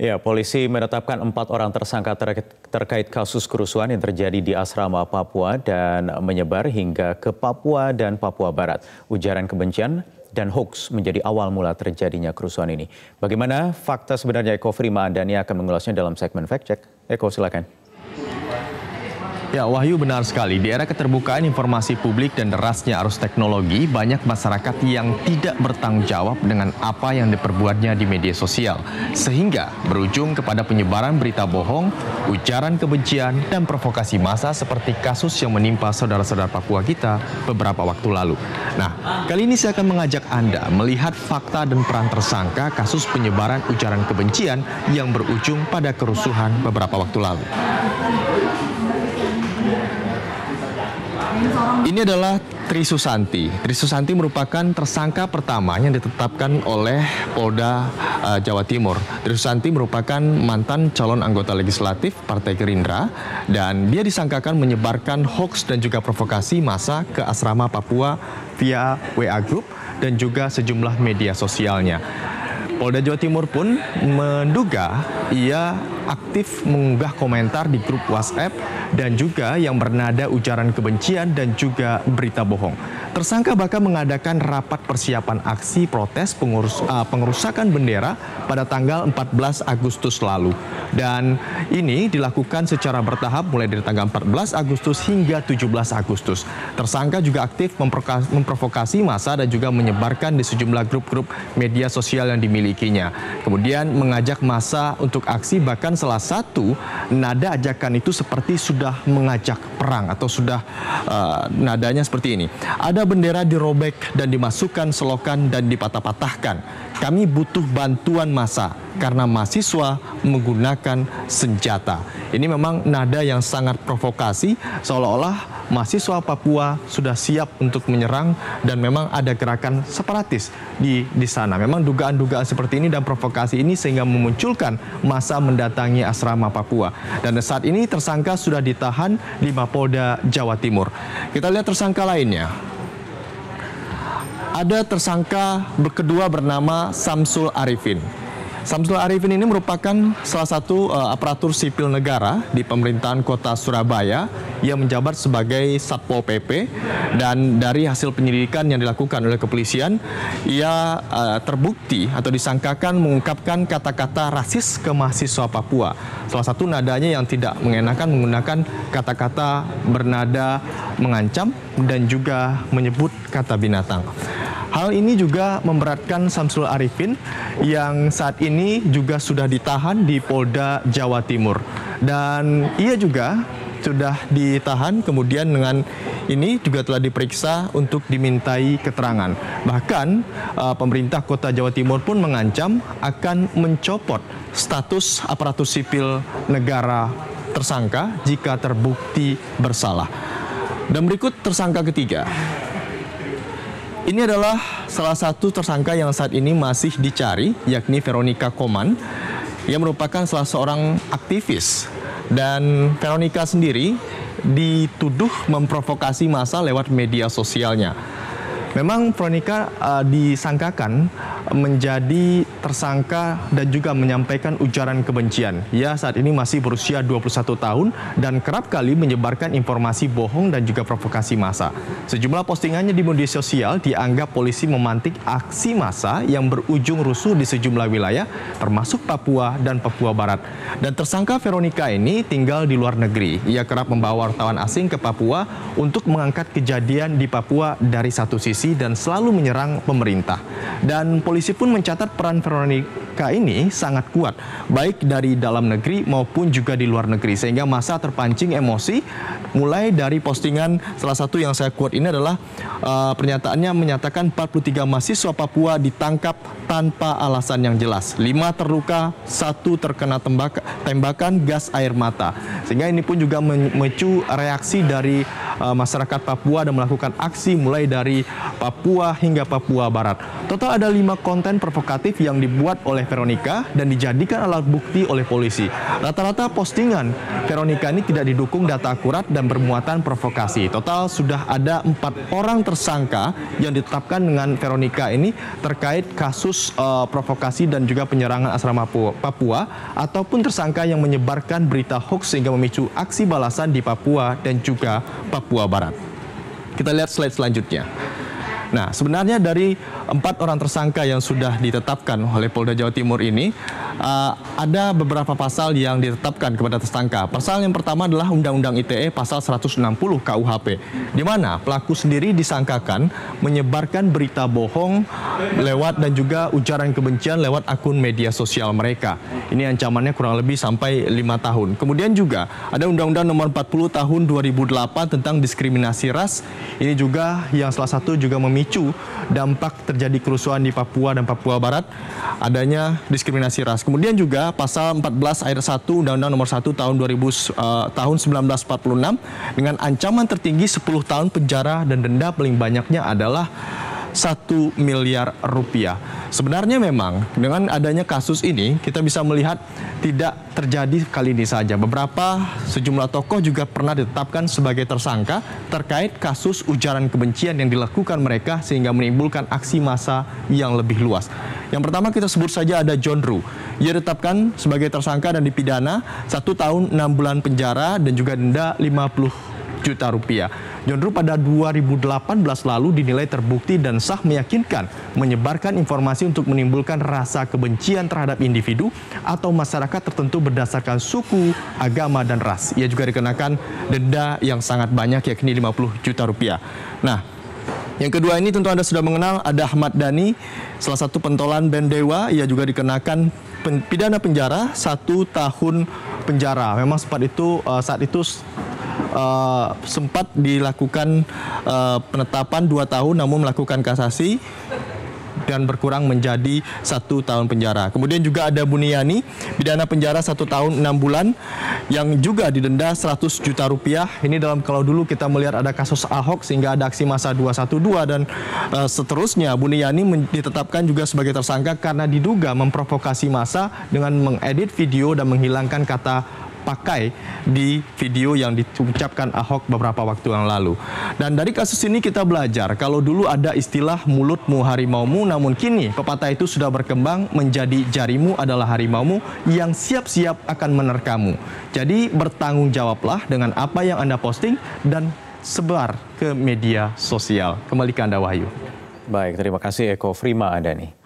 Ya, polisi menetapkan 4 orang tersangka terkait kasus kerusuhan yang terjadi di asrama Papua dan menyebar hingga ke Papua dan Papua Barat. Ujaran kebencian dan hoax menjadi awal mula terjadinya kerusuhan ini. Bagaimana fakta sebenarnya? Eko Firmaandani akan mengulasnya dalam segmen Fact Check. Eko, silakan. Ya, Wahyu, benar sekali. Di era keterbukaan informasi publik dan derasnya arus teknologi, banyak masyarakat yang tidak bertanggung jawab dengan apa yang diperbuatnya di media sosial, sehingga berujung kepada penyebaran berita bohong, ujaran kebencian, dan provokasi massa seperti kasus yang menimpa saudara-saudara Papua kita beberapa waktu lalu. Nah, kali ini saya akan mengajak Anda melihat fakta dan peran tersangka kasus penyebaran ujaran kebencian yang berujung pada kerusuhan beberapa waktu lalu. Ini adalah Tri Susanti. Tri Susanti merupakan tersangka pertama yang ditetapkan oleh Polda Jawa Timur. Tri Susanti merupakan mantan calon anggota legislatif Partai Gerindra dan dia disangkakan menyebarkan hoax dan juga provokasi massa ke asrama Papua via WA Group dan juga sejumlah media sosialnya. Polda Jawa Timur pun menduga ia aktif mengunggah komentar di grup WhatsApp dan juga yang bernada ujaran kebencian dan juga berita bohong. Tersangka bahkan mengadakan rapat persiapan aksi protes pengerusakan bendera pada tanggal 14 Agustus lalu. Dan ini dilakukan secara bertahap mulai dari tanggal 14 Agustus hingga 17 Agustus. Tersangka juga aktif memprovokasi massa dan juga menyebarkan di sejumlah grup-grup media sosial yang dimilikinya. Kemudian mengajak massa untuk aksi, bahkan salah satu nada ajakan itu seperti sudah mengajak perang atau sudah nadanya seperti ini. Ada bendera dirobek dan dimasukkan selokan dan dipatah-patahkan. Kami butuh bantuan massa karena mahasiswa menggunakan senjata. Ini memang nada yang sangat provokasi, seolah-olah mahasiswa Papua sudah siap untuk menyerang dan memang ada gerakan separatis di sana. Memang dugaan-dugaan seperti ini dan provokasi ini sehingga memunculkan massa mendatangi asrama Papua. Dan saat ini tersangka sudah ditahan di Mapolda Jawa Timur. Kita lihat tersangka lainnya. Ada tersangka kedua bernama Samsul Arifin. Samsul Arifin ini merupakan salah satu aparatur sipil negara di pemerintahan kota Surabaya yang menjabat sebagai Satpol PP, dan dari hasil penyelidikan yang dilakukan oleh kepolisian, ia terbukti atau disangkakan mengungkapkan kata-kata rasis ke mahasiswa Papua. Salah satu nadanya yang tidak mengenakan menggunakan kata-kata bernada mengancam dan juga menyebut kata binatang. Hal ini juga memberatkan Samsul Arifin yang saat ini juga sudah ditahan di Polda Jawa Timur. Dan ia juga sudah ditahan, kemudian dengan ini juga telah diperiksa untuk dimintai keterangan. Bahkan pemerintah Kota Jawa Timur pun mengancam akan mencopot status aparatur sipil negara tersangka jika terbukti bersalah. Dan berikut tersangka ketiga. Ini adalah salah satu tersangka yang saat ini masih dicari, yakni Veronica Koman, yang merupakan salah seorang aktivis. Dan Veronica sendiri dituduh memprovokasi massa lewat media sosialnya. Memang Veronica disangkakan menjadi tersangka dan juga menyampaikan ujaran kebencian. Ia saat ini masih berusia 21 tahun dan kerap kali menyebarkan informasi bohong dan juga provokasi massa. Sejumlah postingannya di media sosial dianggap polisi memantik aksi massa yang berujung rusuh di sejumlah wilayah, termasuk Papua dan Papua Barat. Dan tersangka Veronica ini tinggal di luar negeri. Ia kerap membawa wartawan asing ke Papua untuk mengangkat kejadian di Papua dari satu sisi dan selalu menyerang pemerintah. Dan polisi pun mencatat peran Veronica ini sangat kuat, baik dari dalam negeri maupun juga di luar negeri, sehingga massa terpancing emosi. Mulai dari postingan salah satu yang saya quote ini adalah pernyataannya menyatakan 43 mahasiswa Papua ditangkap tanpa alasan yang jelas, 5 terluka, 1 terkena tembakan gas air mata. Sehingga ini pun juga memicu reaksi dari masyarakat Papua dan melakukan aksi mulai dari Papua hingga Papua Barat. Total ada 5 konten provokatif yang dibuat oleh Veronica dan dijadikan alat bukti oleh polisi. Rata-rata postingan Veronica ini tidak didukung data akurat dan bermuatan provokasi. Total sudah ada 4 orang tersangka yang ditetapkan dengan Veronica ini terkait kasus provokasi dan juga penyerangan asrama Papua ataupun tersangka yang menyebarkan berita hoax sehingga memicu aksi balasan di Papua dan juga Papua Barat. Kita lihat slide selanjutnya. Nah, sebenarnya dari 4 orang tersangka yang sudah ditetapkan oleh Polda Jawa Timur ini, ada beberapa pasal yang ditetapkan kepada tersangka. Pasal yang pertama adalah Undang-Undang ITE pasal 160 KUHP, di mana pelaku sendiri disangkakan menyebarkan berita bohong lewat dan juga ujaran kebencian lewat akun media sosial mereka. Ini ancamannya kurang lebih sampai 5 tahun. Kemudian juga ada Undang-Undang Nomor 40 Tahun 2008 tentang diskriminasi ras. Ini juga yang salah satu juga memicu dampak terjadi kerusuhan di Papua dan Papua Barat, adanya diskriminasi ras. Kemudian juga pasal 14 ayat 1 Undang-Undang Nomor 1 tahun 1946 dengan ancaman tertinggi 10 tahun penjara dan denda paling banyaknya adalah 1 miliar rupiah. Sebenarnya memang dengan adanya kasus ini kita bisa melihat tidak terjadi kali ini saja. Sejumlah tokoh juga pernah ditetapkan sebagai tersangka terkait kasus ujaran kebencian yang dilakukan mereka sehingga menimbulkan aksi massa yang lebih luas. Yang pertama kita sebut saja ada John Ruh. Ia ditetapkan sebagai tersangka dan dipidana 1 tahun 6 bulan penjara dan juga denda 50 juta rupiah. John Ruh pada 2018 lalu dinilai terbukti dan sah meyakinkan menyebarkan informasi untuk menimbulkan rasa kebencian terhadap individu atau masyarakat tertentu berdasarkan suku, agama, dan ras. Ia juga dikenakan denda yang sangat banyak yakni 50 juta rupiah. Nah, yang kedua ini tentu Anda sudah mengenal, ada Ahmad Dhani, salah satu pentolan band Dewa. Ia juga dikenakan pidana penjara 1 tahun penjara. Memang saat itu sempat dilakukan penetapan 2 tahun namun melakukan kasasi dan berkurang menjadi 1 tahun penjara. Kemudian juga ada Buniyani, pidana penjara 1 tahun 6 bulan yang juga didenda 100 juta rupiah. Ini kalau dulu kita melihat ada kasus Ahok sehingga ada aksi massa 212 dan seterusnya. Buniyani ditetapkan juga sebagai tersangka karena diduga memprovokasi massa dengan mengedit video dan menghilangkan kata pakai di video yang diucapkan Ahok beberapa waktu yang lalu. Dan dari kasus ini kita belajar kalau dulu ada istilah mulutmu harimaumu, namun kini pepatah itu sudah berkembang menjadi jarimu adalah harimaumu yang siap-siap akan menerkammu. Jadi bertanggung jawablah dengan apa yang Anda posting dan sebar ke media sosial. Kembali ke Anda, Wahyu. Baik, terima kasih Eko Frima Adani.